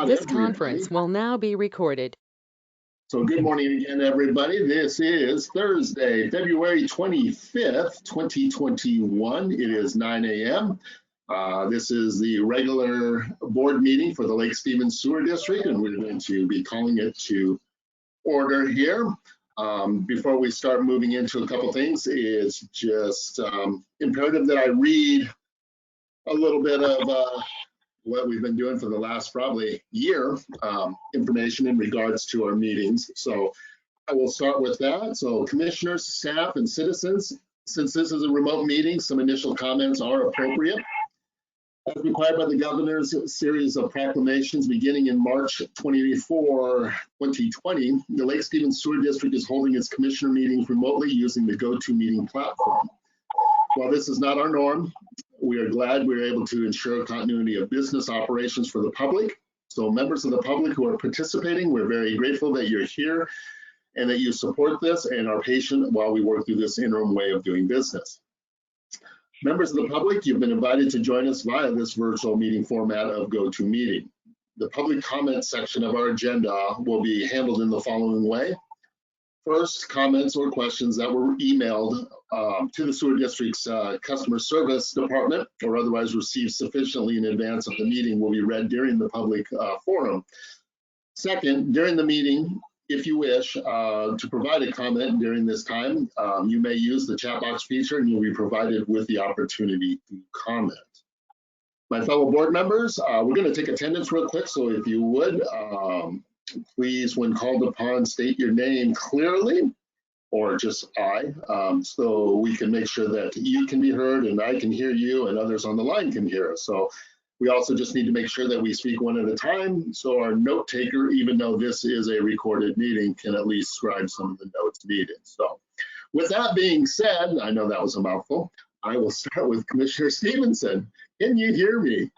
This conference will now be recorded. So good morning again, everybody. This is Thursday, February 25th, 2021. It is 9 a.m. This is the regular board meeting for the Lake Stevens Sewer District, and we're going to be calling it to order here. Before we start moving into a couple things, it's just imperative that I read a little bit of what we've been doing for the last probably year, information in regards to our meetings. So I will start with that. So commissioners, staff, and citizens, since this is a remote meeting, some initial comments are appropriate. As required by the governor's series of proclamations beginning in March 24, 2020, the Lake Stevens Sewer District is holding its commissioner meetings remotely using the GoToMeeting platform. While this is not our norm, we are glad we are able to ensure continuity of business operations for the public. So members of the public who are participating, we're very grateful that you're here and that you support this and are patient while we work through this interim way of doing business. Members of the public, you've been invited to join us via this virtual meeting format of GoToMeeting. The public comment section of our agenda will be handled in the following way. First, comments or questions that were emailed to the Sewer District's customer service department or otherwise received sufficiently in advance of the meeting will be read during the public forum. Second, during the meeting, if you wish to provide a comment during this time, you may use the chat box feature and you'll be provided with the opportunity to comment. My fellow board members, we're going to take attendance real quick, so if you would, please, when called upon, state your name clearly, or just I, so we can make sure that you can be heard and I can hear you and others on the line can hear us. So we also just need to make sure that we speak one at a time, so our note taker, even though this is a recorded meeting, can at least scribe some of the notes needed. So with that being said, I know that was a mouthful, I will start with Commissioner Stevenson. Can you hear me?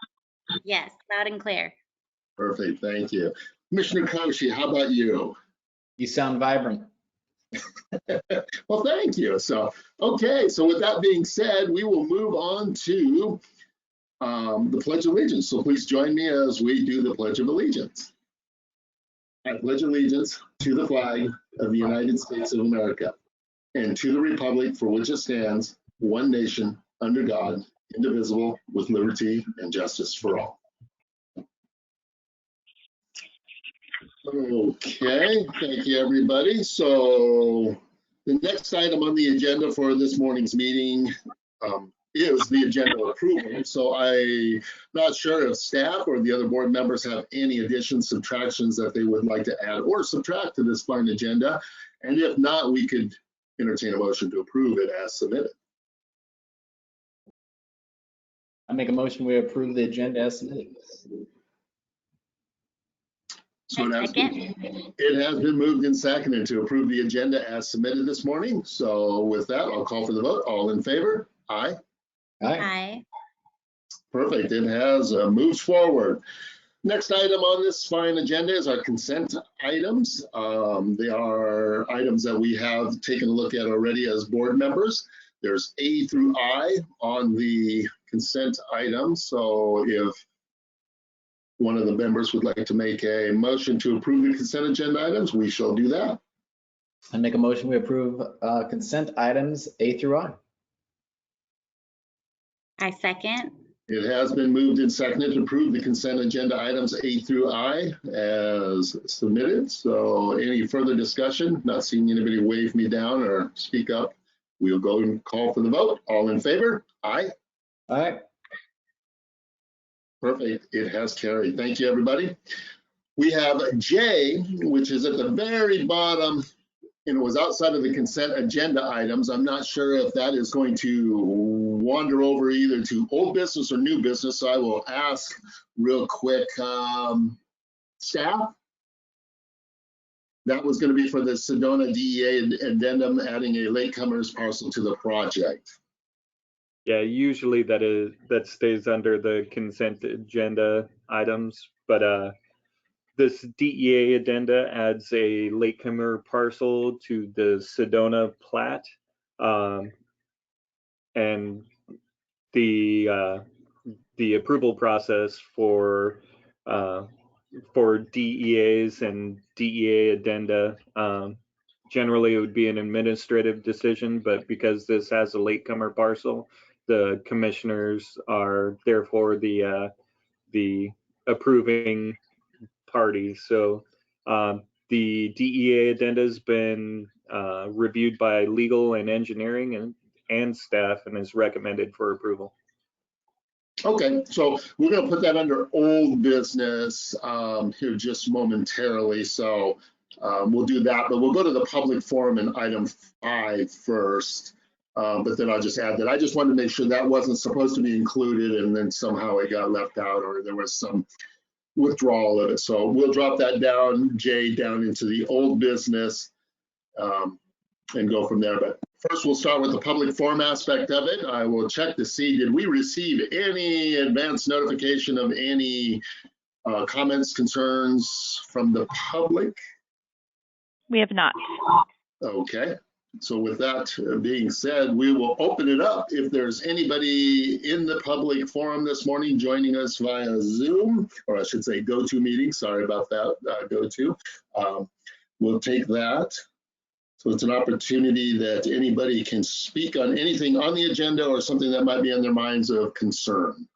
Yes, loud and clear. Perfect, thank you. Commissioner Koshi, how about you? You sound vibrant. Well, thank you. So, okay, so with that being said, we will move on to the Pledge of Allegiance. So please join me as we do the Pledge of Allegiance. I pledge allegiance to the flag of the United States of America and to the republic for which it stands, one nation, under God, indivisible, with liberty and justice for all. Okay, thank you, everybody. So the next item on the agenda for this morning's meeting is the agenda approval. So I'm not sure if staff or the other board members have any additions, subtractions that they would like to add or subtract to this fine agenda. And if not, we could entertain a motion to approve it as submitted. I make a motion we approve the agenda as submitted. So it has been moved and seconded to approve the agenda as submitted this morning. So with that, I'll call for the vote. All in favor? Aye. Aye. Aye. Perfect. It has moved forward. Next item on this fine agenda is our consent items. They are items that we have taken a look at already as board members. There's A through I on the consent items. So if one of the members would like to make a motion to approve the consent agenda items, we shall do that. I make a motion we approve consent items A through I. I second. It has been moved and seconded to approve the consent agenda items A through I as submitted. So any further discussion? Not seeing anybody wave me down or speak up. We'll go and call for the vote. All in favor? Aye. Aye. Perfect. It has carried. Thank you, everybody. We have J, which is at the very bottom, and it was outside of the consent agenda items. I'm not sure if that is going to wander over either to old business or new business, so I will ask real quick, staff. That was going to be for the Sedona DEA addendum, adding a latecomers parcel to the project. Yeah, usually that stays under the consent agenda items, but this DEA addenda adds a latecomer parcel to the Sedona plat, and the approval process for for DEAs and DEA addenda. Generally, it would be an administrative decision, but because this has a latecomer parcel, the commissioners are therefore the approving party. So the DEA addenda has been reviewed by legal and engineering and staff and is recommended for approval. Okay, so we're going to put that under old business here just momentarily. So we'll do that, but we'll go to the public forum in item 5 first. But then I'll just add that I just wanted to make sure that wasn't supposed to be included and then somehow it got left out or there was some withdrawal of it. So we'll drop that down, Jay, down into the old business and go from there. But first, we'll start with the public forum aspect of it. I will check to see, did we receive any advance notification of any comments, concerns from the public? We have not. Okay. So with that being said, we will open it up. If there's anybody in the public forum this morning joining us via Zoom, or I should say GoToMeeting, sorry about that, GoTo, we'll take that. So it's an opportunity that anybody can speak on anything on the agenda or something that might be on their minds of concern.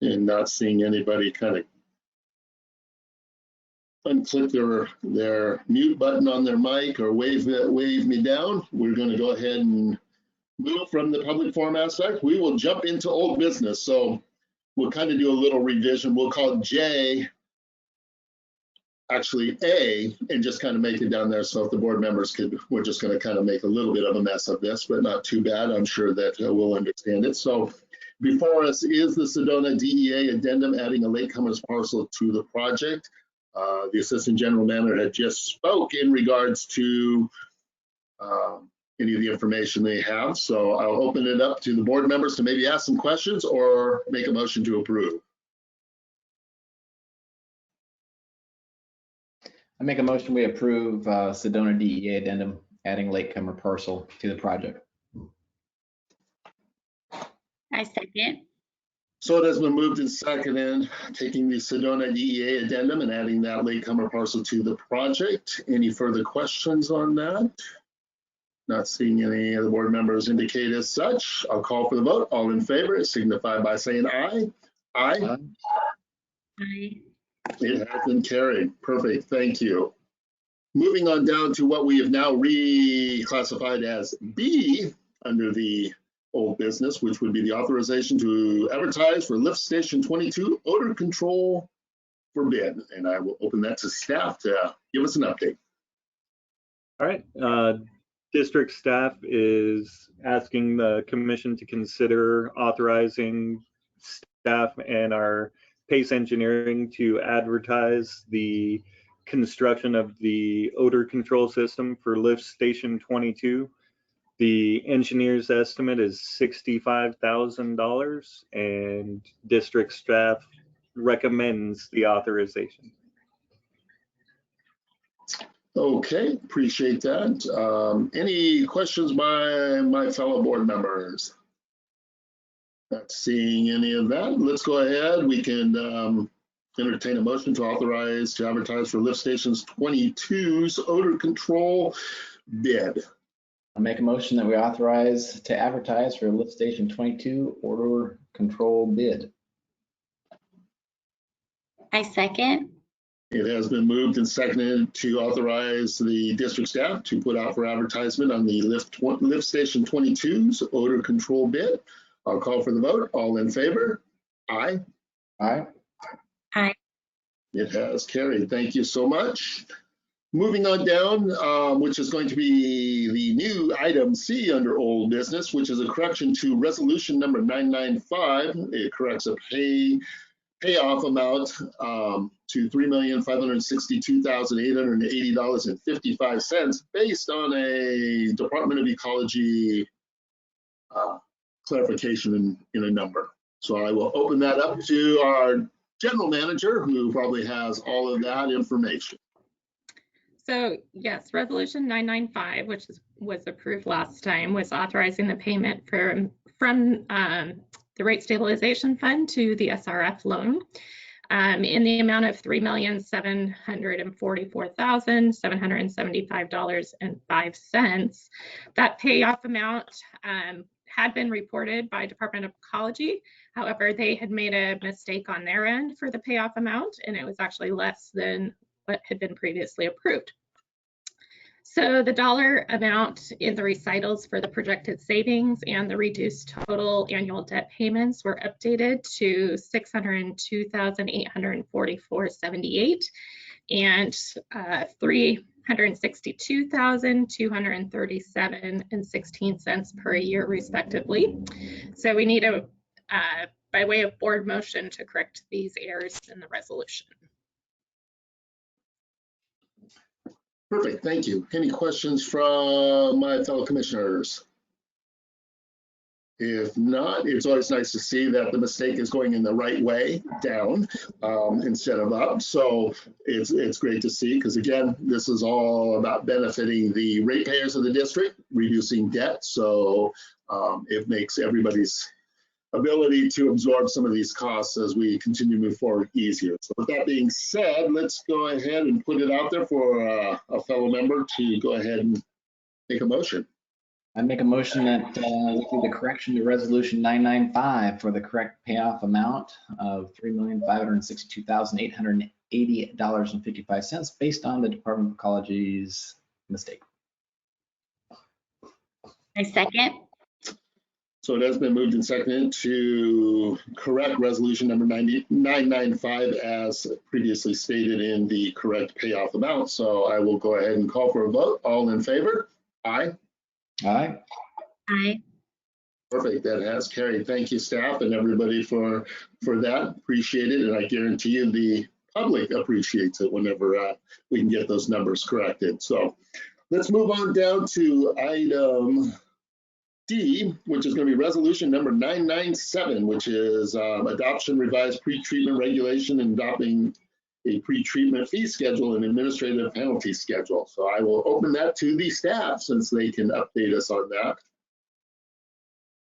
And not seeing anybody kind of unclick their mute button on their mic or wave me down. We're going to go ahead and move from the public forum aspect. We will jump into old business. So we'll kind of do a little revision. We'll call J actually A and just kind of make it down there. So if the board members could, we're just going to kind of make a little bit of a mess of this, but not too bad. I'm sure that we'll understand it. So before us is the Sedona DEA addendum adding a latecomers parcel to the project. The Assistant General Manager had just spoke in regards to any of the information they have. So I'll open it up to the board members to maybe ask some questions or make a motion to approve. I make a motion we approve Sedona DEA addendum adding latecomer parcel to the project. I second. So it has been moved and seconded, taking the Sedona DEA addendum and adding that latecomer parcel to the project. Any further questions on that? Not seeing any of the board members indicate as such. I'll call for the vote. All in favor signify by saying aye. Aye. Aye. It has been carried. Perfect. Thank you. Moving on down to what we have now reclassified as B under the old business, which would be the authorization to advertise for lift station 22 odor control for bid. And I will open that to staff to give us an update. All right. District staff is asking the commission to consider authorizing staff and our PACE Engineering to advertise the construction of the odor control system for lift station 22. The engineer's estimate is $65,000 and district staff recommends the authorization. Okay, appreciate that. Any questions by my fellow board members? Not seeing any of that. Let's go ahead. We can entertain a motion to authorize to advertise for lift stations 22's odor control bid. I make a motion that we authorize to advertise for lift station 22 odor control bid. I second. It has been moved and seconded to authorize the district staff to put out for advertisement on the lift station 22's odor control bid. I'll call for the vote. All in favor? Aye. Aye. Aye. It has carried. Thank you so much. Moving on down, which is going to be the new item C under old business, which is a correction to resolution number 995. It corrects a payoff amount to $3,562,880.55 based on a Department of Ecology clarification in a number. So I will open that up to our general manager, who probably has all of that information. So yes, resolution 995, which was approved last time, was authorizing the payment from the rate stabilization fund to the SRF loan. in the amount of $3,744,775.05. That payoff amount had been reported by Department of Ecology. However, they had made a mistake on their end for the payoff amount, and it was actually less than what had been previously approved. So the dollar amount in the recitals for the projected savings and the reduced total annual debt payments were updated to $602,844.78 and $362,237.16 per year, respectively. So we need a, by way of board motion, to correct these errors in the resolution. Perfect, thank you. Any questions from my fellow commissioners? If not, it's always nice to see that the mistake is going in the right way, down, instead of up. So it's great to see, because again, this is all about benefiting the ratepayers of the district, reducing debt. So it makes everybody's ability to absorb some of these costs as we continue to move forward easier. So with that being said, let's go ahead and put it out there for a fellow member to go ahead and make a motion. I make a motion that we do the correction to resolution 995 for the correct payoff amount of $3,562,880.55 based on the Department of Ecology's mistake. I second. So it has been moved and seconded to correct resolution number 995 as previously stated in the correct payoff amount. So I will go ahead and call for a vote. All in favor? Aye. Aye. Aye. Perfect, that has carried. Thank you, staff and everybody for that. Appreciate it, and I guarantee you the public appreciates it whenever we can get those numbers corrected. So let's move on down to item D, which is going to be resolution number 997, which is adoption revised pretreatment regulation and adopting a pretreatment fee schedule and administrative penalty schedule. So I will open that to the staff since they can update us on that.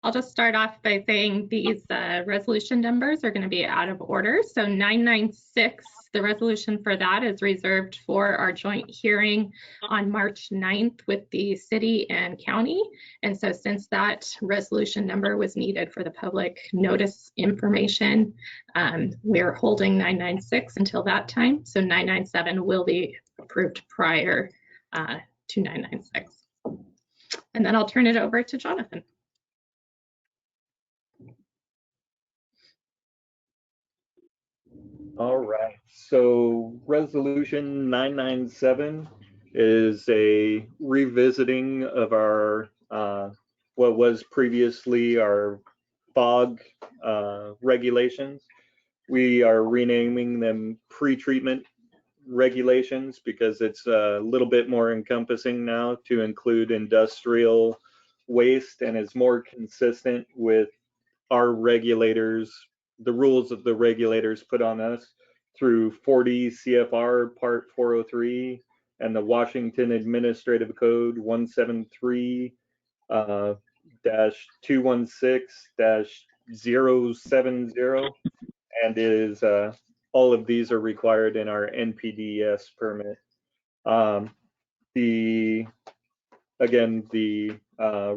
I'll just start off by saying these resolution numbers are going to be out of order. So 996, the resolution for that is reserved for our joint hearing on March 9th with the city and county. And so since that resolution number was needed for the public notice information, we're holding 996 until that time. So 997 will be approved prior to 996. And then I'll turn it over to Jonathan. All right, so resolution 997 is a revisiting of our what was previously our FOG regulations. We are renaming them pretreatment regulations because it's a little bit more encompassing now to include industrial waste and is more consistent with our regulators, the rules that the regulators put on us through 40 CFR Part 403 and the Washington Administrative Code 173-216-070, and is all of these are required in our NPDES permit. The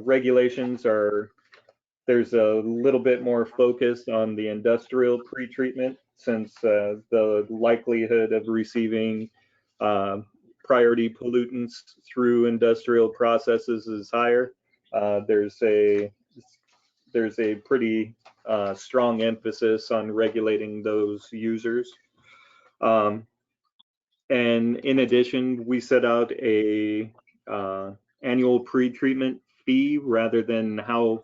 regulations are, there's a little bit more focus on the industrial pretreatment since the likelihood of receiving priority pollutants through industrial processes is higher. There's a pretty strong emphasis on regulating those users. And in addition, we set out a annual pretreatment fee rather than how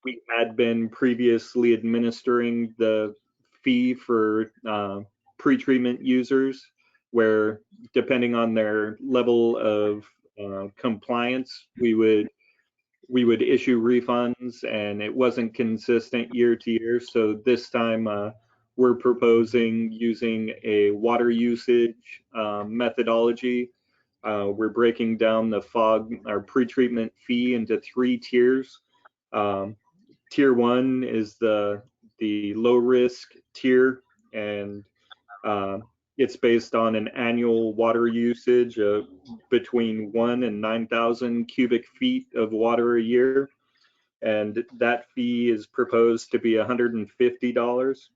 we had been previously administering the fee for pretreatment users, where depending on their level of compliance, we would issue refunds, and it wasn't consistent year to year. So this time we're proposing using a water usage methodology. We're breaking down the FOG, our pretreatment fee, into 3 tiers. Tier 1 is the low risk tier, and it's based on an annual water usage of between 1 and 9,000 cubic feet of water a year. And that fee is proposed to be $150.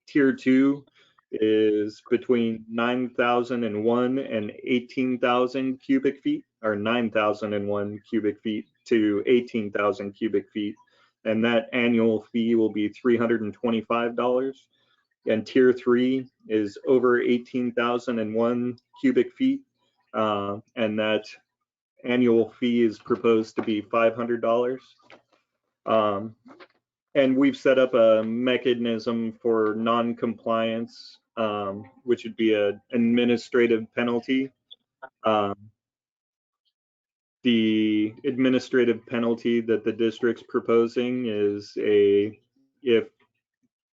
Tier 2 is between 9,001 and 18,000 cubic feet, or 9,001 cubic feet to 18,000 cubic feet. And that annual fee will be $325. And tier 3 is over 18,001 cubic feet, and that annual fee is proposed to be $500. And we've set up a mechanism for non-compliance, which would be an administrative penalty. The administrative penalty that the district's proposing is if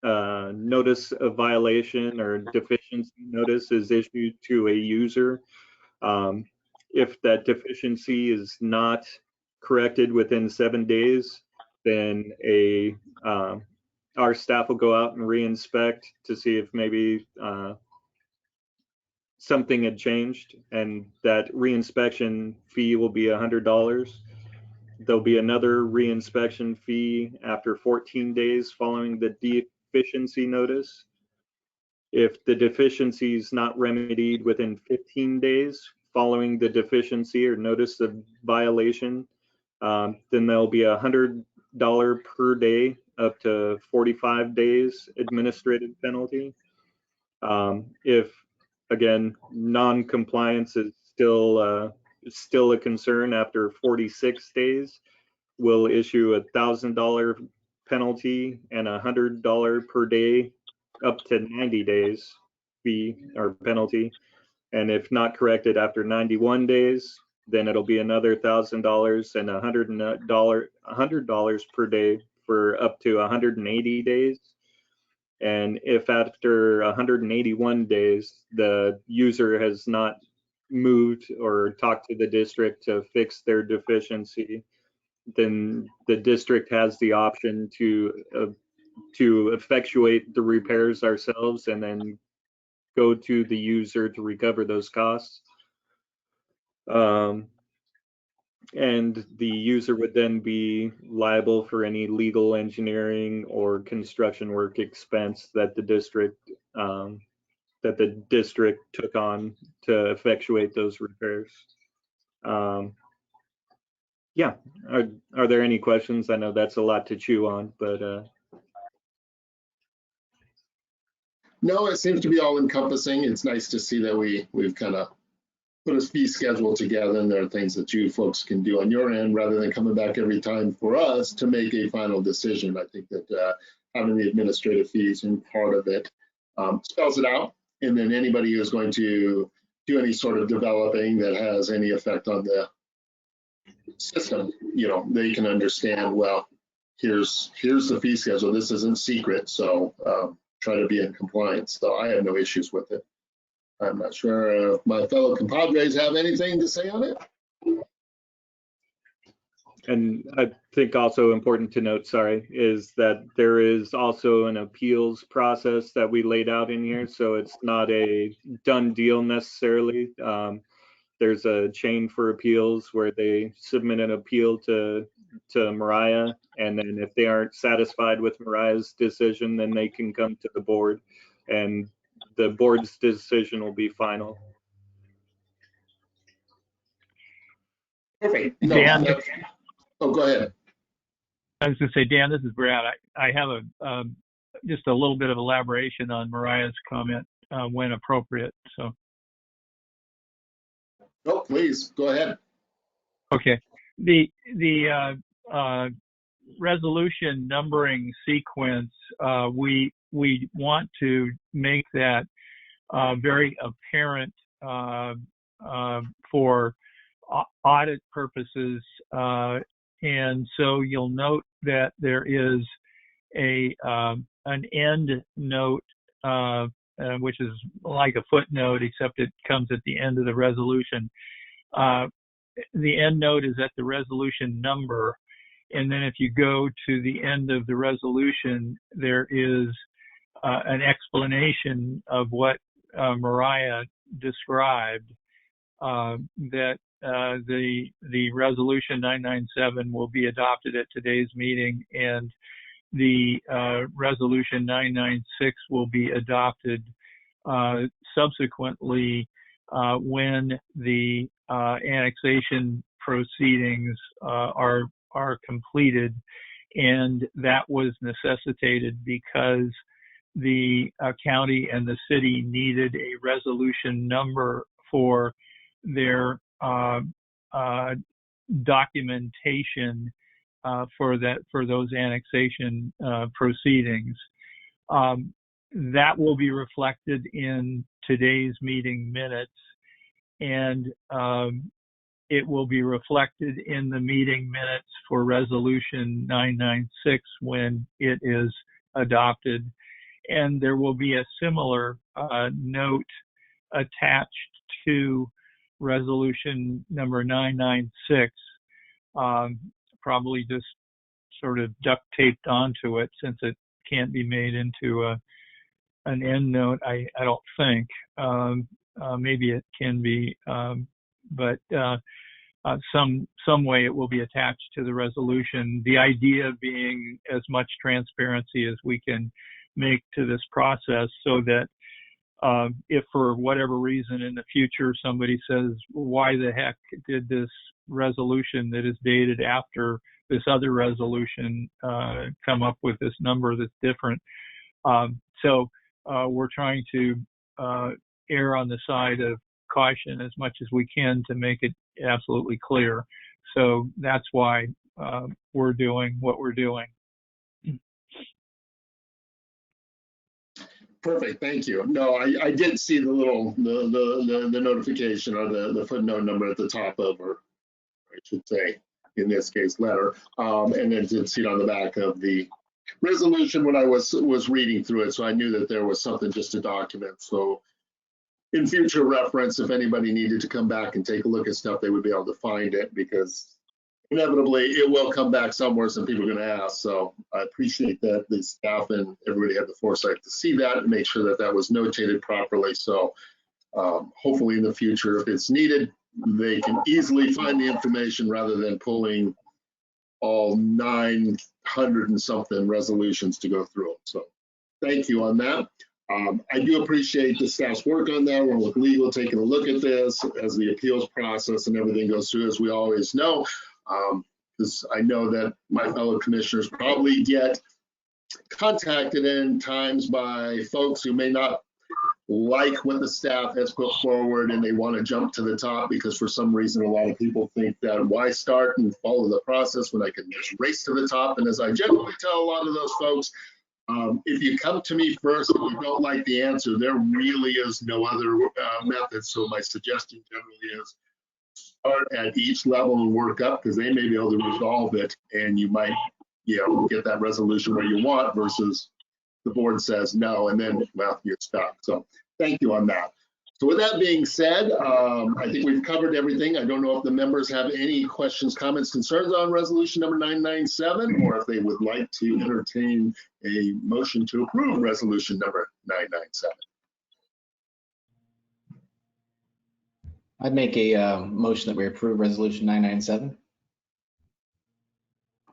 notice of violation or deficiency notice is issued to a user. If that deficiency is not corrected within 7 days, then our staff will go out and re-inspect to see if maybe something had changed, and that re-inspection fee will be $100. There'll be another re-inspection fee after 14 days following the deficiency notice. If the deficiency is not remedied within 15 days following the deficiency or notice of violation, then there'll be $100 per day up to 45 days administrative penalty. If, again, non-compliance is still a concern after 46 days, we'll issue a $1,000 penalty and $100 per day up to 90 days fee or penalty. And if not corrected after 91 days, then it'll be another $1,000 and $100 per day for up to 180 days. And if after 181 days, the user has not moved or talked to the district to fix their deficiency, then the district has the option to effectuate the repairs ourselves and then go to the user to recover those costs. And the user would then be liable for any legal, engineering, or construction work expense that the district took on to effectuate those repairs. Yeah, are there any questions? I know that's a lot to chew on, but No, it seems to be all encompassing. It's nice to see that we've kind of put a fee schedule together, and there are things that you folks can do on your end rather than coming back every time for us to make a final decision. I think that having the administrative fees in part of it spells it out, and then anybody who's going to do any sort of developing that has any effect on the system, they can understand, well, here's the fee schedule. This isn't secret, so try to be in compliance. So I have no issues with it. I'm not sure if my fellow compadres have anything to say on it. and I think also important to note, is that there is also an appeals process that we laid out in here. So it's not a done deal necessarily. There's a chain for appeals where they submit an appeal to Mariah, and then if they aren't satisfied with Mariah's decision, then they can come to the board, and the board's decision will be final. Perfect. Dan, oh, go ahead. I was going to say, Dan, this is Brad. I have just a little bit of elaboration on Mariah's comment when appropriate. So. Oh, please go ahead. Okay. The resolution numbering sequence, we want to make that very apparent for audit purposes, and so you'll note that there is an end note, which is like a footnote, except it comes at the end of the resolution. The end note is at the resolution number, and then if you go to the end of the resolution, there is an explanation of what Mariah described, that the resolution 997 will be adopted at today's meeting, and the resolution 996 will be adopted subsequently when the annexation proceedings are completed. And that was necessitated because the county and the city needed a resolution number for their documentation for those annexation proceedings. That will be reflected in today's meeting minutes, and it will be reflected in the meeting minutes for resolution 996 when it is adopted. And there will be a similar note attached to resolution number 996, probably just sort of duct taped onto it since it can't be made into an end note, I don't think. Maybe it can be, but some way it will be attached to the resolution. The idea being as much transparency as we can make to this process, so that if for whatever reason in the future somebody says, why the heck did this resolution that is dated after this other resolution come up with this number that's different? So we're trying to err on the side of caution as much as we can to make it absolutely clear. So that's why we're doing what we're doing. Perfect, thank you. No, I did see the little, the notification or the footnote number at the top of, or I should say, in this case, letter, and then did see it on the back of the resolution when I was reading through it, so I knew that there was something just to document. So in future reference, if anybody needed to come back and take a look at stuff, they would be able to find it, because inevitably it will come back somewhere, some people are going to ask. So I appreciate that the staff and everybody had the foresight to see that and make sure that that was notated properly. So hopefully in the future, if it's needed, they can easily find the information rather than pulling all 900 and something resolutions to go through. So thank you on that. I do appreciate the staff's work on that. We're with legal taking a look at this as the appeals process and everything goes through, as we always know. Because I know that my fellow commissioners probably get contacted in times by folks who may not like what the staff has put forward, and they want to jump to the top because for some reason a lot of people think that why start and follow the process when I can just race to the top. And as I generally tell a lot of those folks, if you come to me first and you don't like the answer, there really is no other method. So my suggestion generally is start at each level and work up, because they may be able to resolve it, and you might, get that resolution where you want versus the board says no, and then, well, you're stuck. So thank you on that. So with that being said, I think we've covered everything. I don't know if the members have any questions, comments, concerns on resolution number 997, or if they would like to entertain a motion to approve resolution number 997. I'd make a motion that we approve resolution 997.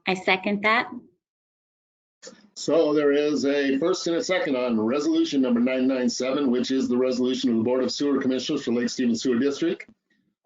I second that. So there is a first and a second on resolution number 997, which is the resolution of the Board of Sewer Commissioners for Lake Stevens Sewer District,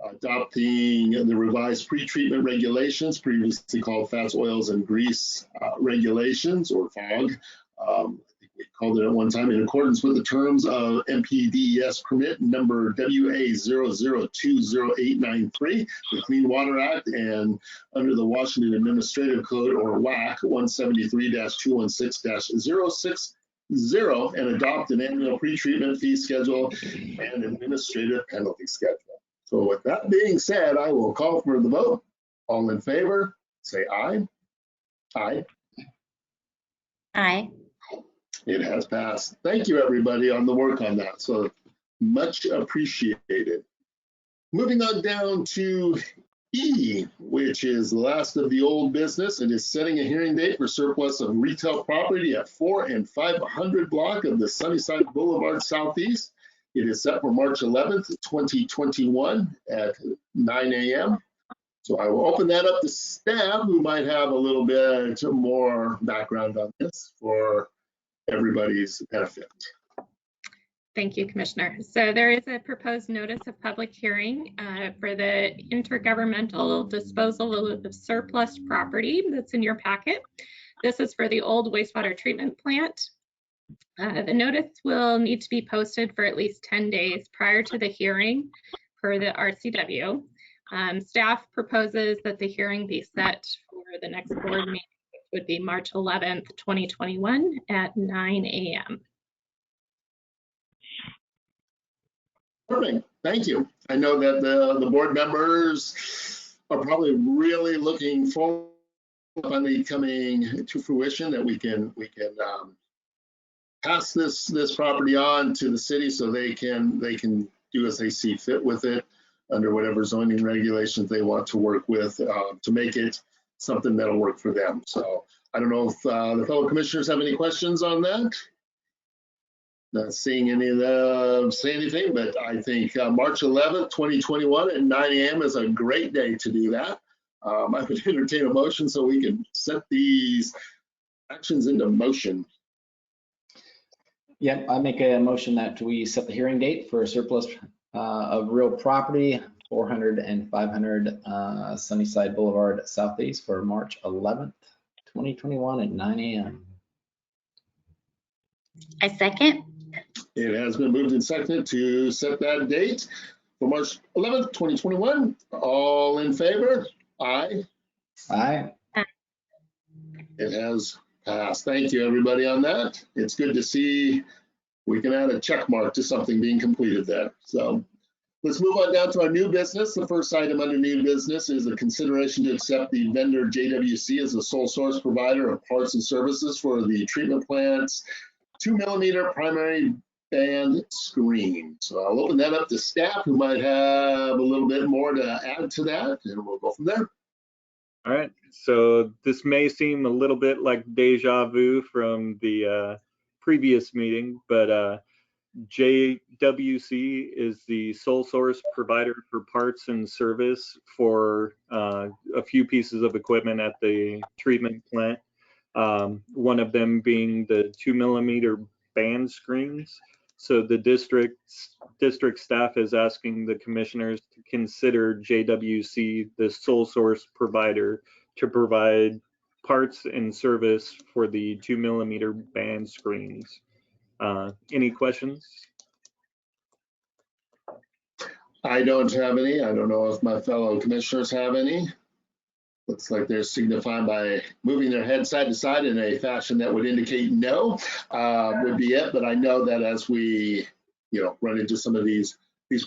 adopting the revised pretreatment regulations, previously called fats, oils, and grease regulations, or FOG. I think we called it at one time, in accordance with the terms of MPDES permit number WA00208993, the Clean Water Act, and under the Washington Administrative Code, or WAC 173-216-060, and adopt an annual pretreatment fee schedule and administrative penalty schedule. So with that being said, I will call for the vote. All in favor, say aye. Aye. Aye. It has passed. Thank you, everybody, on the work on that. So much appreciated. Moving on down to E, which is the last of the old business. It is setting a hearing date for surplus of retail property at 4 and 500 block of the Sunnyside Boulevard Southeast. It is set for March 11th, 2021 at 9 a.m. So I will open that up to staff who might have a little bit more background on this for everybody's benefit. Thank you, Commissioner. So there is a proposed notice of public hearing for the intergovernmental disposal of surplus property that's in your packet. This is for the old wastewater treatment plant. The notice will need to be posted for at least 10 days prior to the hearing per the RCW. Staff proposes that the hearing be set for the next board meeting, which would be March 11th, 2021 at 9 a.m. Perfect. Thank you. I know that the board members are probably really looking forward to finally coming to fruition, that we can pass this property on to the city so they can do as they see fit with it under whatever zoning regulations they want to work with to make it something that'll work for them. So I don't know if the fellow commissioners have any questions on that. Not seeing any of them say anything, but I think March 11th, 2021 at 9 a.m. is a great day to do that. I would entertain a motion so we can set these actions into motion. Yep, I make a motion that we set the hearing date for a surplus of real property, 400 and 500 Sunnyside Boulevard Southeast for March 11th, 2021 at 9 a.m. I second. It has been moved and seconded to set that date for March 11th, 2021. All in favor? Aye. Aye. It has passed. Thank you, everybody, on that. It's good to see we can add a check mark to something being completed there. So let's move on down to our new business. The first item under new business is a consideration to accept the vendor JWC as the sole source provider of parts and services for the treatment plant's 2mm primary band screen. So I'll open that up to staff who might have a little bit more to add to that, and we'll go from there. All right, so this may seem a little bit like deja vu from the previous meeting, but JWC is the sole source provider for parts and service for a few pieces of equipment at the treatment plant. One of them being the 2mm band screens. So the district staff is asking the commissioners to consider JWC the sole source provider to provide parts and service for the 2mm band screens. Any questions? I don't have any. I don't know if my fellow commissioners have any. Looks like they're signifying by moving their head side to side in a fashion that would indicate no, would be it. But I know that as we, run into some of these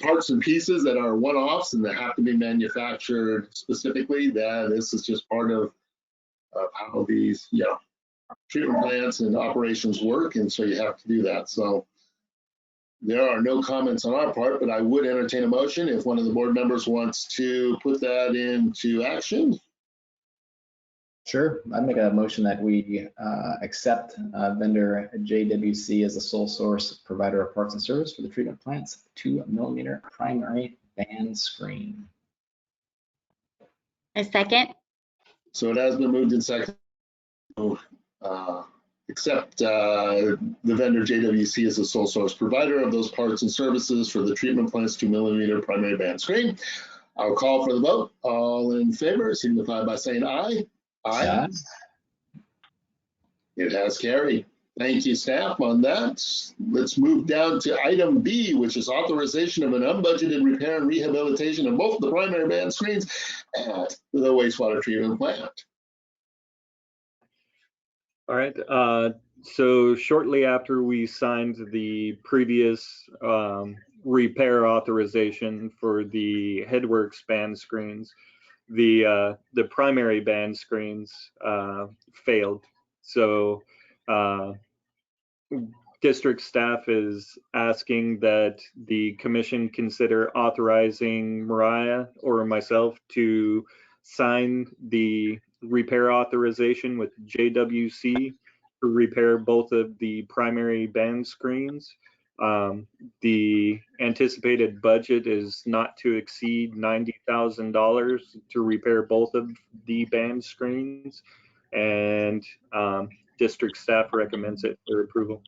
parts and pieces that are one-offs and that have to be manufactured specifically, that this is just part of how these, treatment plants and operations work. And so you have to do that. So there are no comments on our part, but I would entertain a motion if one of the board members wants to put that into action. Sure, I make a motion that we accept vendor JWC as the sole source provider of parts and service for the treatment plant's 2mm primary band screen. I second. So it has been moved and seconded to accept the vendor JWC as the sole source provider of those parts and services for the treatment plant's 2mm primary band screen. I'll call for the vote. All in favor signify by saying aye. Aye. It has carried. Thank you, staff, on that. Let's move down to item B, which is authorization of an unbudgeted repair and rehabilitation of both the primary band screens at the wastewater treatment plant. All right, so shortly after we signed the previous repair authorization for the Headworks band screens, the primary band screens failed. So district staff is asking that the commission consider authorizing Mariah or myself to sign the repair authorization with JWC to repair both of the primary band screens. The anticipated budget is not to exceed $90,000 to repair both of the band screens, and district staff recommends it for approval.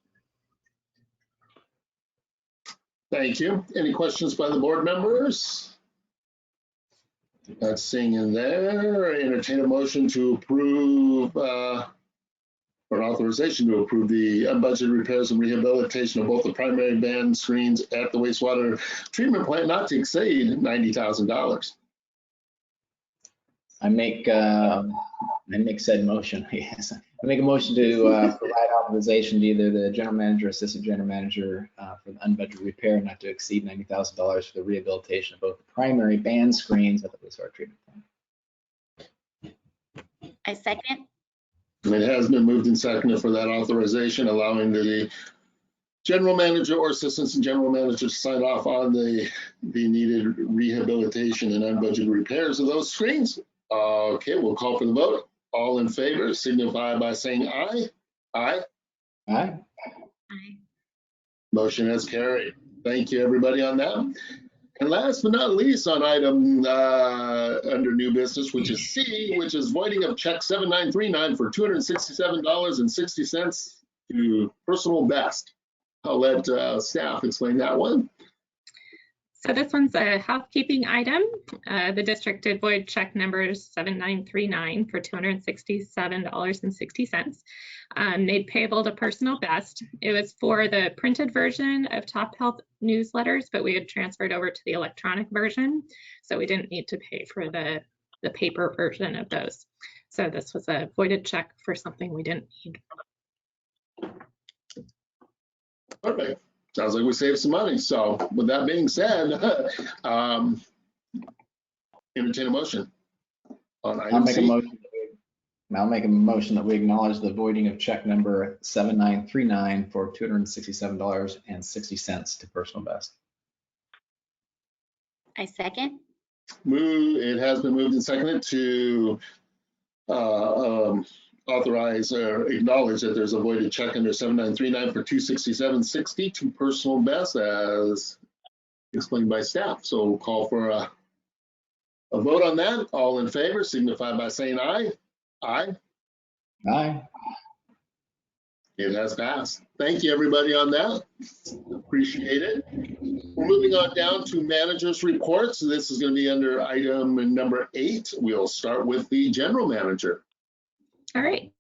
Thank you. Any questions by the board members? Not seeing in there. Entertain a motion to approve, or an authorization to approve the unbudgeted repairs and rehabilitation of both the primary band screens at the wastewater treatment plant not to exceed $90,000. I make said motion. Yes, I make a motion to provide authorization to either the general manager, or assistant general manager for the unbudgeted repair not to exceed $90,000 for the rehabilitation of both the primary band screens at the wastewater treatment plant. I second. It has been moved and seconded for that authorization, allowing the general manager or assistants and general manager to sign off on the needed rehabilitation and unbudgeted repairs of those screens. Okay, we'll call for the vote. All in favor signify by saying aye. Aye. Aye. Aye. Motion has carried. Thank you, everybody, on that. And last but not least, on item under new business, which is C, which is voiding of check 7939 for $267.60 to Personal Best. I'll let staff explain that one. So this one's a housekeeping item. The district did void check number 7939 for $267.60, made payable to Personal Best. It was for the printed version of Top Health newsletters, but we had transferred over to the electronic version, so we didn't need to pay for the paper version of those. So this was a voided check for something we didn't need. Perfect. Sounds like we saved some money. So with that being said, entertain a motion on item C. I'll make a motion that we acknowledge the voiding of check number 7939 for $267.60 to Personal Best. I second. It has been moved and seconded to authorize or acknowledge that there's a voided check under 7939 for $267.60 to Personal Best as explained by staff. So we'll call for a vote on that. All in favor signify by saying aye. Aye. Aye. It has passed. Thank you, everybody, on that. Appreciate it. We're moving on down to managers' reports. This is going to be under item number 8. We'll start with the general manager. All right.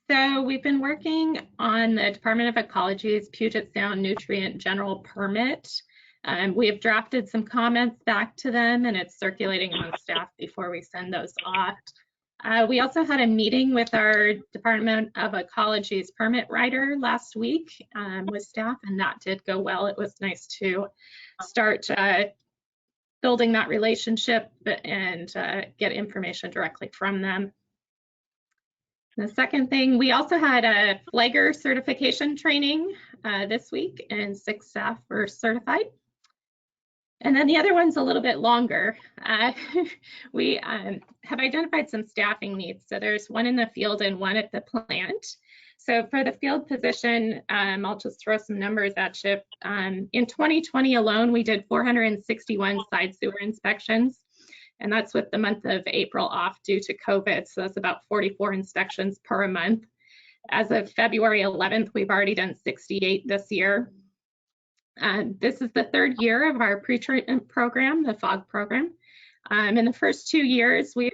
So we've been working on the Department of Ecology's Puget Sound Nutrient General Permit. We have drafted some comments back to them, and it's circulating among staff before we send those off. We also had a meeting with our Department of Ecology's permit writer last week with staff, and that did go well. It was nice to start building that relationship and get information directly from them. The second thing, we also had a flagger certification training this week, and 6 staff were certified. And then the other one's a little bit longer. We have identified some staffing needs. So there's one in the field and one at the plant. So for the field position, I'll just throw some numbers at you. In 2020 alone, we did 461 side sewer inspections. And that's with the month of April off due to COVID. So that's about 44 inspections per month. As of February 11th, we've already done 68 this year. This is the 3rd year of our pre-treatment program, the FOG program. In the first 2 years, we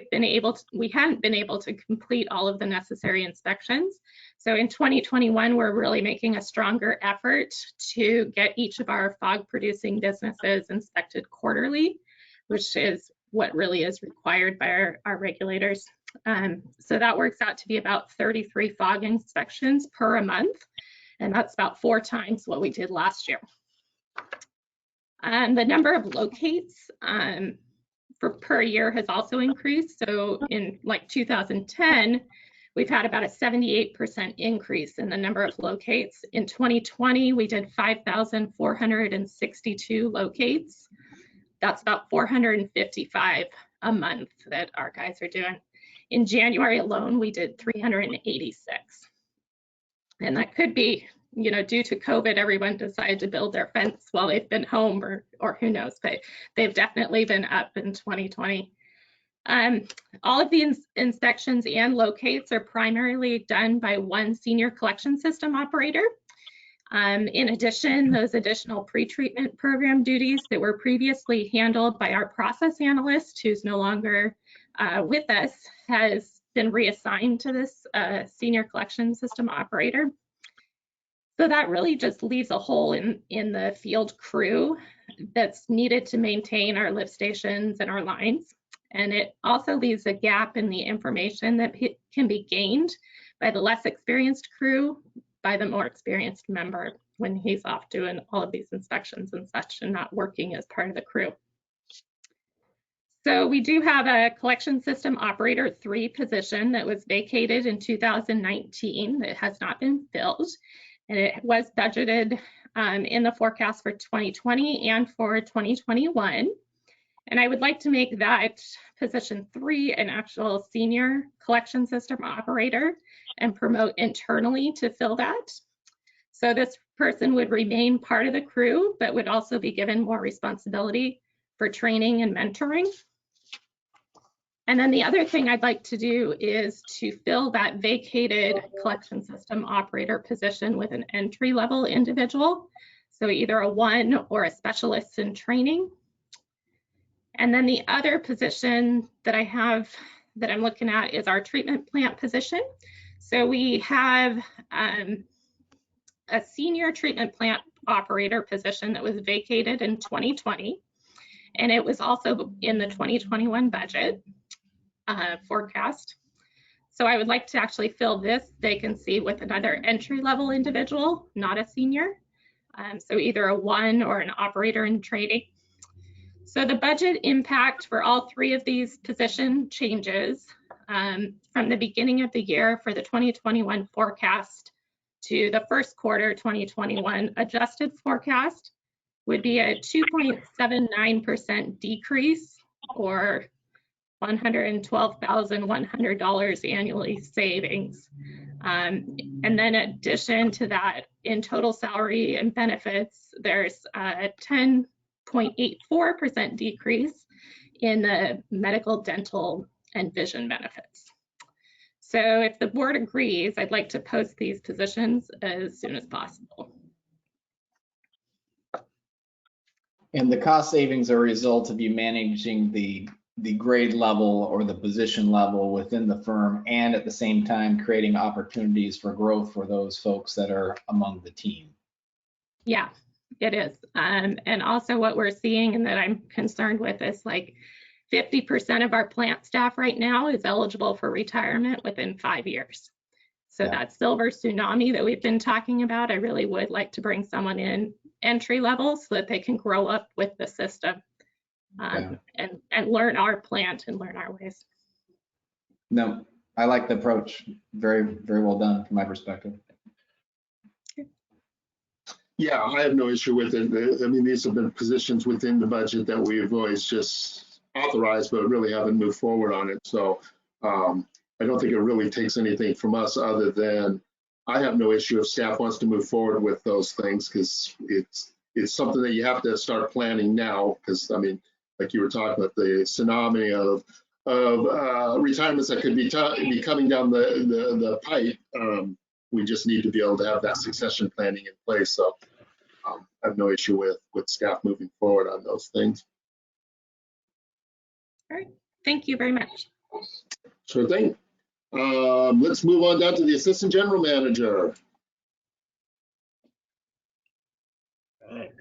hadn't been able to complete all of the necessary inspections. So in 2021, we're really making a stronger effort to get each of our FOG producing businesses inspected quarterly, which is what really is required by our regulators. So that works out to be about 33 FOG inspections per month, and that's about 4 times what we did last year. The number of locates per year has also increased. So in like 2010, we've had about a 78% increase in the number of locates. In 2020, we did 5,462 locates. That's about 455 a month that our guys are doing. In January alone, we did 386. And that could be, you know, due to COVID, everyone decided to build their fence while they've been home, or who knows, but they've definitely been up in 2020. All of the inspections and locates are primarily done by one senior collection system operator. In addition, those additional pre-treatment program duties that were previously handled by our process analyst, who's no longer with us, has been reassigned to this senior collection system operator. So that really just leaves a hole in the field crew that's needed to maintain our lift stations and our lines. And it also leaves a gap in the information that can be gained by the less experienced crew by the more experienced member when he's off doing all of these inspections and such and not working as part of the crew. So we do have a collection system operator 3 position that was vacated in 2019 that has not been filled. And it was budgeted in the forecast for 2020 and for 2021. And I would like to make that position 3 an actual senior collection system operator and promote internally to fill that. So this person would remain part of the crew, but would also be given more responsibility for training and mentoring. And then the other thing I'd like to do is to fill that vacated collection system operator position with an entry-level individual. So either a 1 or a specialist in training. And then the other position that I have that I'm looking at is our treatment plant position. So we have a senior treatment plant operator position that was vacated in 2020. And it was also in the 2021 budget forecast. So I would like to actually fill this vacancy with another entry-level individual, not a senior. So either a 1 or an operator in training. So the budget impact for all 3 of these position changes from the beginning of the year for the 2021 forecast to the first quarter 2021 adjusted forecast would be a 2.79% decrease, or $112,100 annually savings. And then in addition to that, in total salary and benefits, there's a 10.84% decrease in the medical, dental, and vision benefits. So if the board agrees, I'd like to post these positions as soon as possible. And the cost savings are a result of you managing the grade level or the position level within the firm, and at the same time creating opportunities for growth for those folks that are among the team. Yeah, it is. And also what we're seeing and that I'm concerned with is like 50% of our plant staff right now is eligible for retirement within 5 years. So that silver tsunami that we've been talking about, I really would like to bring someone in entry level so that they can grow up with the system and learn our plant and learn our ways. No, I like the approach. Very, very well done from my perspective. Yeah, I have no issue with it. I mean, these have been positions within the budget that we've always just authorized, but really haven't moved forward on it. So I don't think it really takes anything from us other than I have no issue if staff wants to move forward with those things, because it's something that you have to start planning now. Because I mean, like you were talking about, the tsunami of retirements that could be coming down the pipe. We just need to be able to have that succession planning in place. So I have no issue with staff moving forward on those things. All right, thank you very much. Sure thing. Let's move on down to the Assistant General Manager. All right.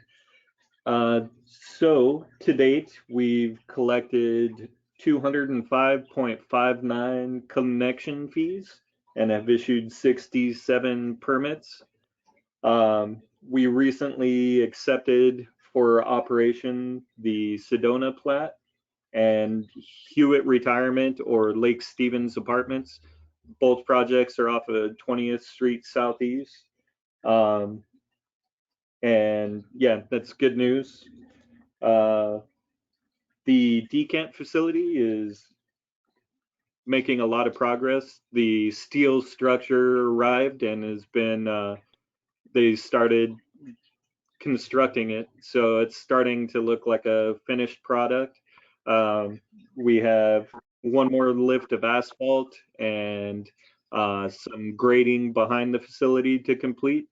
So to date, we've collected 205.59 connection fees and have issued 67 permits. We recently accepted for operation the Sedona plat and Hewitt Retirement or Lake Stevens Apartments. both projects are off of 20th Street Southeast. And yeah, that's good news. The decant facility is making a lot of progress. The steel structure arrived and has been, they started constructing it. So it's starting to look like a finished product. We have one more lift of asphalt and some grading behind the facility to complete.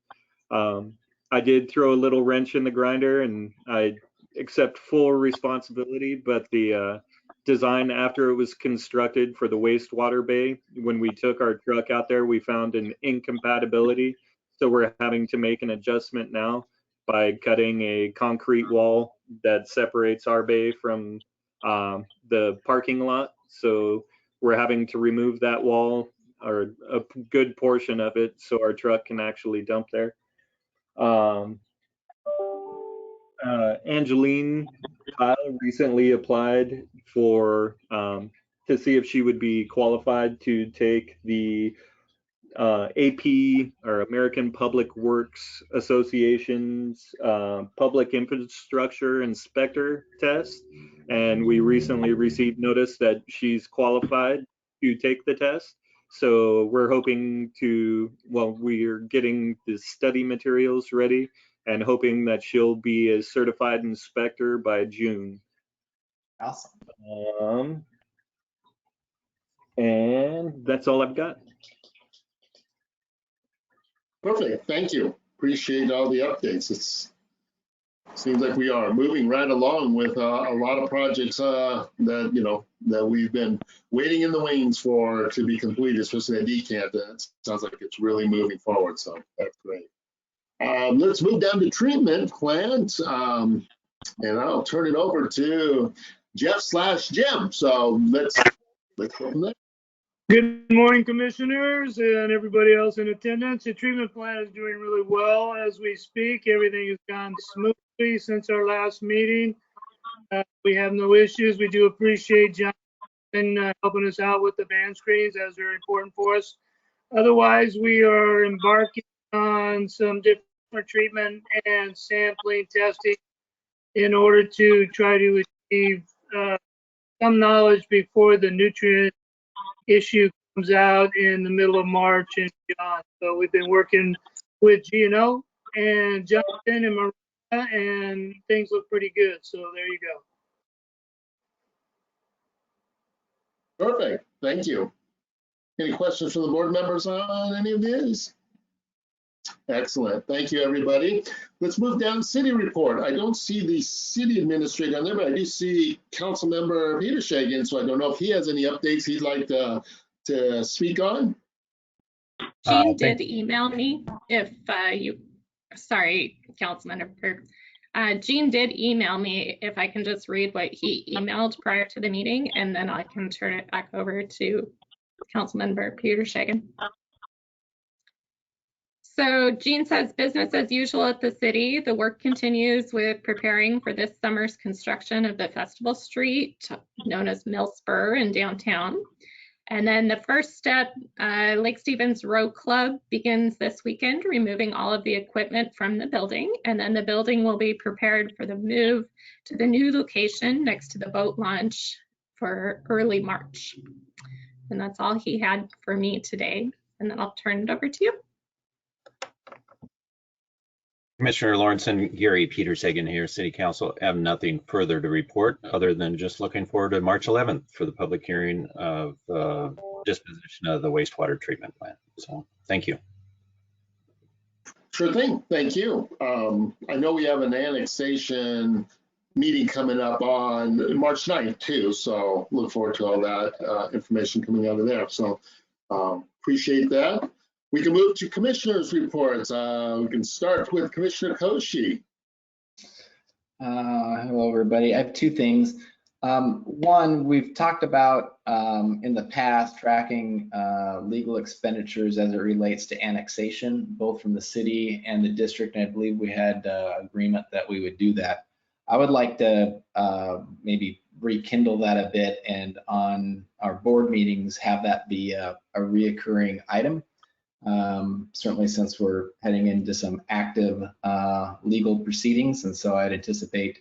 I did throw a little wrench in the grinder and I accept full responsibility, but the design after it was constructed for the wastewater bay, when we took our truck out there, we found an incompatibility. So we're having to make an adjustment now by cutting a concrete wall that separates our bay from the parking lot. So we're having to remove that wall, or a good portion of it, so our truck can actually dump there. Angeline Kyle recently applied for to see if she would be qualified to take the AP, or American Public Works Association's Public Infrastructure Inspector test, and we recently received notice that she's qualified to take the test. So we're hoping to, well, we're getting the study materials ready and hoping that she'll be a certified inspector by June. Awesome. And that's all I've got. Perfect, thank you. Appreciate all the updates. It seems like we are moving right along with a lot of projects that we've been waiting in the wings for to be completed, especially at decant. It sounds like it's really moving forward, so that's great. Let's move down to treatment plant, and I'll turn it over to Jeff/Jim. So let's go from there. Good morning, commissioners and everybody else in attendance. The treatment plant is doing really well as we speak. Everything has gone smoothly since our last meeting. We have no issues. We do appreciate John helping us out with the band screens, as they're important for us. Otherwise, we are embarking on some different treatment and sampling testing in order to try to achieve some knowledge before the nutrient issue comes out in the middle of March and beyond. So we've been working with G&O and Jonathan and Maria, and things look pretty good. So there you go. Perfect, thank you. Any questions from the board members on any of these? Excellent, thank you, everybody. Let's move down to city report. I don't see the city administrator on there, but I do see council member Peter Shagan, so I don't know if he has any updates he'd like to speak on. Jean did email me if sorry, Councilman. Jean did email me if I can just read what he emailed prior to the meeting, and then I can turn it back over to Councilmember Peter Shagan. So Jean says, business as usual at the city. The work continues with preparing for this summer's construction of the Festival Street, known as Mill Spur in downtown. And then the first step, Lake Stevens Row Club begins this weekend, removing all of the equipment from the building. And then the building will be prepared for the move to the new location next to the boat launch for early March. And that's all he had for me today. And then I'll turn it over to you. Commissioner Lawrence and Gary, Peter Sagan here, City Council. I have nothing further to report other than just looking forward to March 11th for the public hearing of disposition of the wastewater treatment plant. So thank you. Sure thing, thank you. I know we have an annexation meeting coming up on March 9th too, so look forward to all that information coming out of there. So appreciate that. We can move to commissioners' reports. We can start with Commissioner Koshi. Hello, everybody. I have two things. One, we've talked about in the past tracking legal expenditures as it relates to annexation, both from the city and the district. And I believe we had agreement that we would do that. I would like to maybe rekindle that a bit, and on our board meetings have that be a reoccurring item. Certainly since we're heading into some active legal proceedings, and so I'd anticipate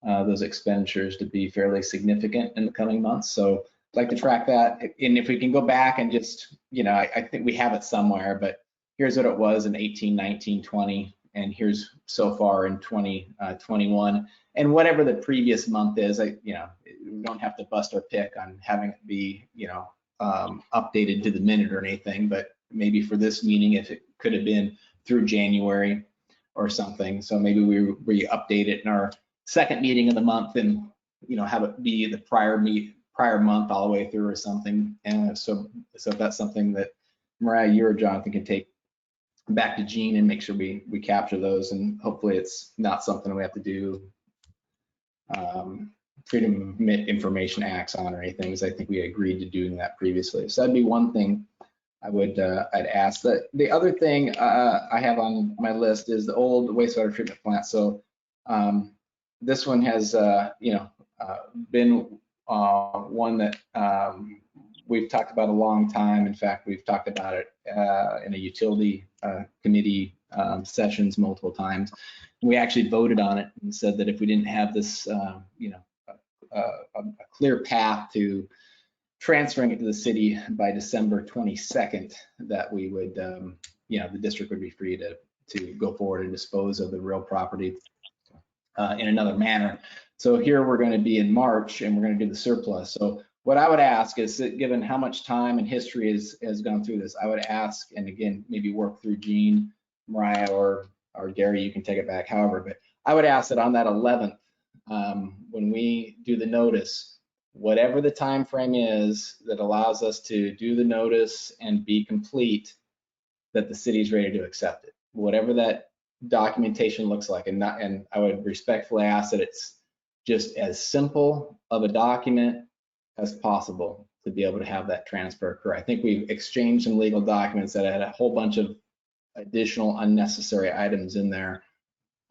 those expenditures to be fairly significant in the coming months. So I'd like to track that, and if we can go back and just, I think we have it somewhere, but here's what it was in 18, 19, 20, and here's so far in 2021, and whatever the previous month is, we don't have to bust our pick on having it be, updated to the minute or anything, but maybe for this meeting, if it could have been through January or something. So maybe we update it in our second meeting of the month, and have it be the prior month all the way through or something. And so if that's something that Mariah, you or Jonathan can take back to Gene and make sure we capture those, and hopefully it's not something we have to do Freedom of Information Acts on or anything, because I think we agreed to doing that previously. So that'd be one thing I'd ask. The other thing I have on my list is the old wastewater treatment plant. So this one has been one that we've talked about a long time. In fact, we've talked about it in a utility committee sessions multiple times. We actually voted on it and said that if we didn't have this, a clear path to transferring it to the city by December 22nd, that we would, the district would be free to go forward and dispose of the real property in another manner. So here we're going to be in March, and we're going to do the surplus. So what I would ask is that, given how much time and history has gone through this, I would ask, and again, maybe work through Gene, Mariah, or Gary, you can take it back, however, but I would ask that on that 11th, when we do the notice, whatever the time frame is that allows us to do the notice and be complete, that the city's ready to accept it, whatever that documentation looks like. And I would respectfully ask that it's just as simple of a document as possible to be able to have that transfer occur. I think we've exchanged some legal documents that had a whole bunch of additional unnecessary items in there.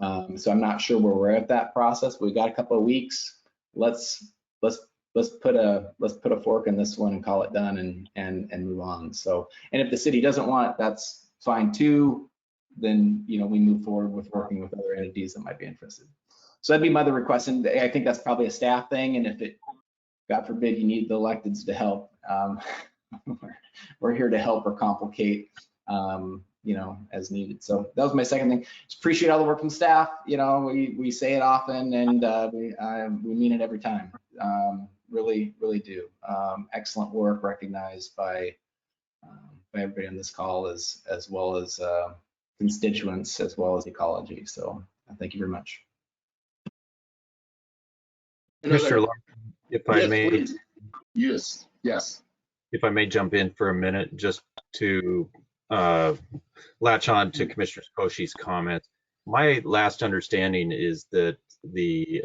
So I'm not sure where we're at that process. We've got a couple of weeks. Let's put a fork in this one and call it done and move on. So, and if the city doesn't want it, that's fine too. Then we move forward with working with other entities that might be interested. So that'd be my other request, and I think that's probably a staff thing. And if it, God forbid, you need the electeds to help, we're here to help or complicate, as needed. So that was my second thing. Just appreciate all the work from staff. We say it often, and we mean it every time. Really do. Excellent work, recognized by everybody on this call, as well as constituents, as well as ecology. So thank you very much. Mr. Larson, if I Yes, may, please. Yes. if I may jump in for a minute, just to latch on to Commissioner Koshi's comments. My last understanding is that the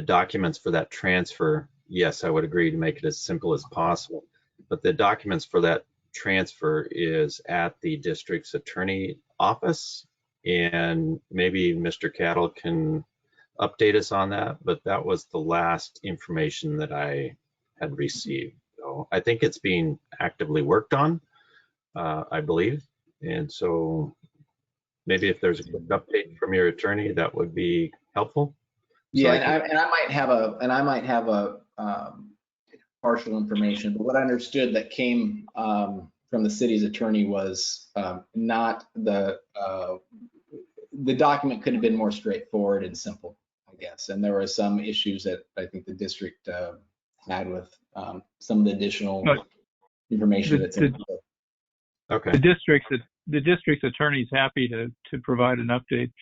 documents for that transfer, yes, I would agree to make it as simple as possible, but the documents for that transfer is at the district's attorney office, and maybe Mr. Cattle can update us on that, but that was the last information that I had received. So I think it's being actively worked on, I believe, and so maybe if there's a quick update from your attorney, that would be helpful. Yeah, and I might have a partial information, but what I understood that came from the city's attorney was not the document could have been more straightforward and simple, I guess. And there were some issues that I think the district had with some of the additional information that's in there. Okay. The district's attorney is happy to provide an update.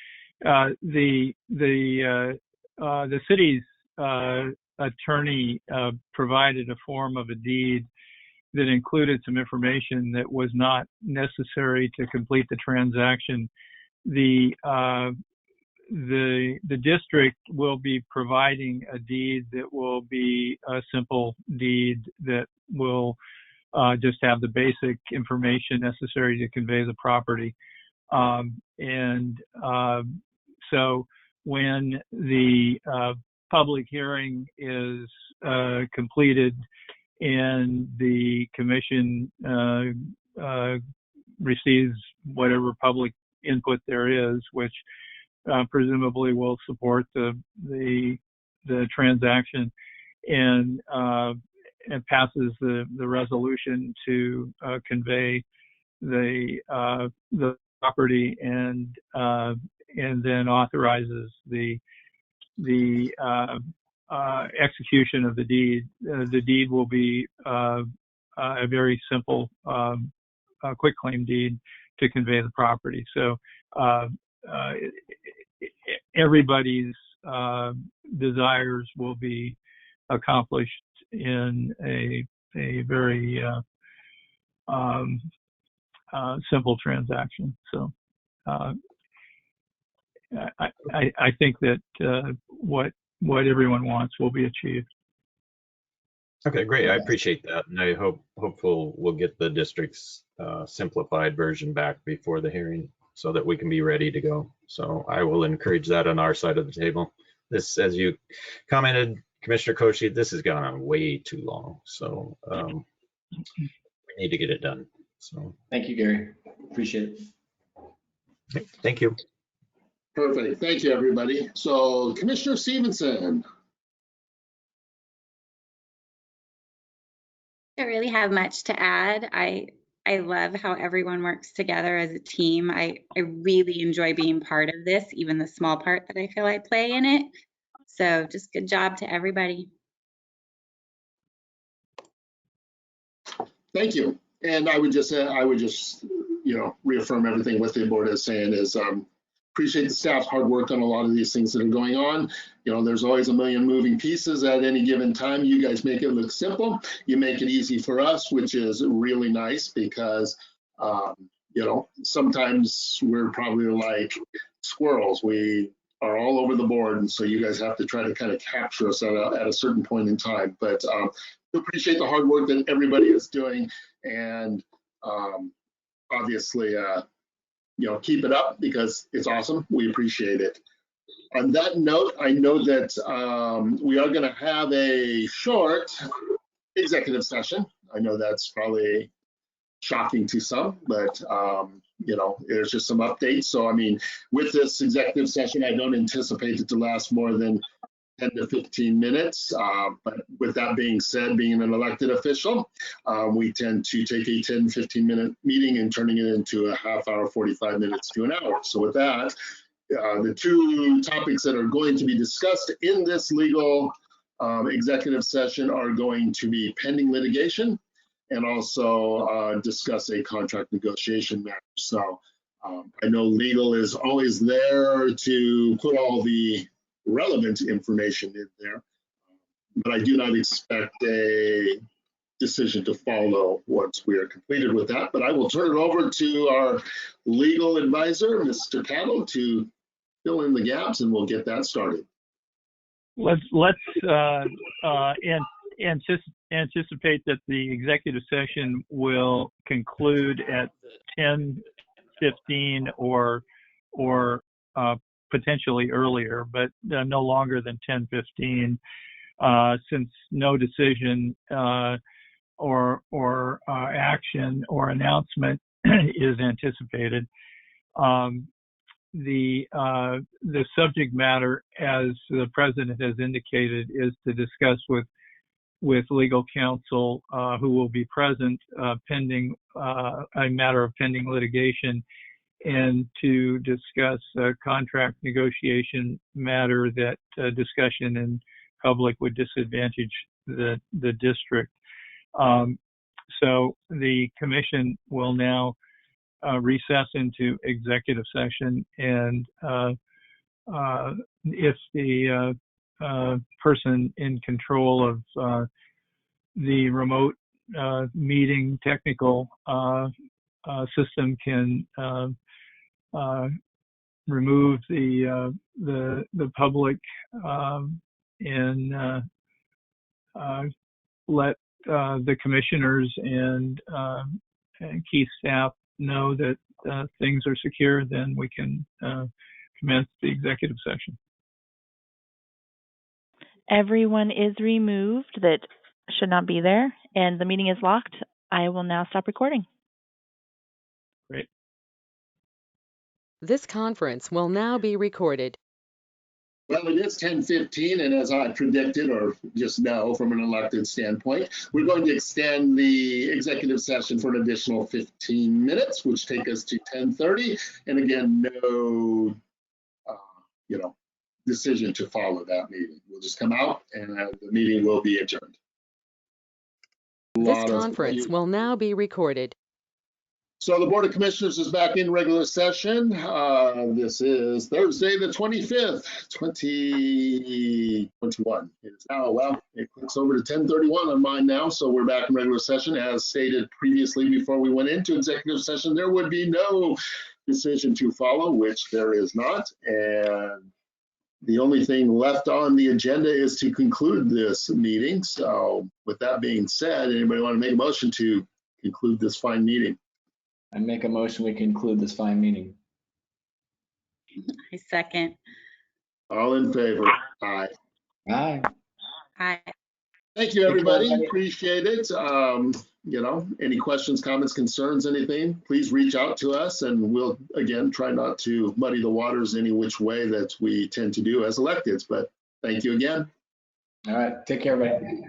The city's attorney provided a form of a deed that included some information that was not necessary to complete the transaction. The district will be providing a deed that will be a simple deed that will just have the basic information necessary to convey the property. So when the public hearing is completed and the commission receives whatever public input there is, which presumably will support the transaction, and passes the resolution to convey the property, and then authorizes the execution of the deed. The deed will be a very simple quitclaim deed to convey the property. So everybody's desires will be accomplished in a very simple transaction. So I think that what everyone wants will be achieved. Okay, great. I appreciate that, and I hopeful we'll get the district's simplified version back before the hearing so that we can be ready to go. So I will encourage that on our side of the table. This, as you commented, Commissioner Koshi, this has gone on way too long. So we need to get it done. So Thank you, Gary. Appreciate it. thank you. Perfect. Thank you, everybody. So Commissioner Stevenson. I don't really have much to add. I love how everyone works together as a team. I really enjoy being part of this, even the small part that I feel I play in it. So just good job to everybody. Thank you. And I would just reaffirm everything what the board is saying is appreciate the staff's hard work on a lot of these things that are going on. There's always a million moving pieces at any given time. You guys make it look simple. You make it easy for us, which is really nice because, sometimes we're probably like squirrels. We are all over the board. And so you guys have to try to kind of capture us at a certain point in time. But appreciate the hard work that everybody is doing. And obviously, keep it up because it's awesome. We appreciate it. On that note, I know that we are going to have a short executive session. I know that's probably shocking to some, but there's just some updates. So, I mean, with this executive session, I don't anticipate it to last more than 10 to 15 minutes. But with that being said, being an elected official, we tend to take a 10, 15-minute meeting and turning it into a half hour, 45 minutes to an hour. So with that, the two topics that are going to be discussed in this legal executive session are going to be pending litigation and also discuss a contract negotiation matter. So I know legal is always there to put all the relevant information in there, but I do not expect a decision to follow once we are completed with that. But I will turn it over to our legal advisor, Mr. Cattle, to fill in the gaps, and we'll get that started. Let's anticipate that the executive session will conclude at 10:15 or potentially earlier, but no longer than 10:15, since no decision or action or announcement is anticipated. The subject matter, as the president has indicated, is to discuss with legal counsel who will be present pending a matter of pending litigation, and to discuss a contract negotiation matter that discussion in public would disadvantage the district. So the commission will now recess into executive session, and if the person in control of the remote meeting technical system can remove the public and let the commissioners and key staff know that things are secure, then we can commence the executive session. Everyone is removed that should not be there, and the meeting is locked. I will now stop recording. Great. This conference will now be recorded. Well, it is 10:15, and as I predicted, or just know from an elected standpoint, we're going to extend the executive session for an additional 15 minutes, which take us to 10:30. And again, no, decision to follow that meeting. We'll just come out, and the meeting will be adjourned. This conference will now be recorded. So the Board of Commissioners is back in regular session. This is Thursday, the 25th, 2021. It's now, well, it clicks over to 10:31 on mine now, so we're back in regular session. As stated previously before we went into executive session, there would be no decision to follow, which there is not. And the only thing left on the agenda is to conclude this meeting. So with that being said, anybody want to make a motion to conclude this fine meeting? I make a motion we conclude this fine meeting. I second. All in favor? Aye. Aye. Aye. Thank you, everybody. Appreciate it. Any questions, comments, concerns, anything, please reach out to us, and we'll, again, try not to muddy the waters any which way that we tend to do as electeds. But thank you again. All right. Take care, everybody.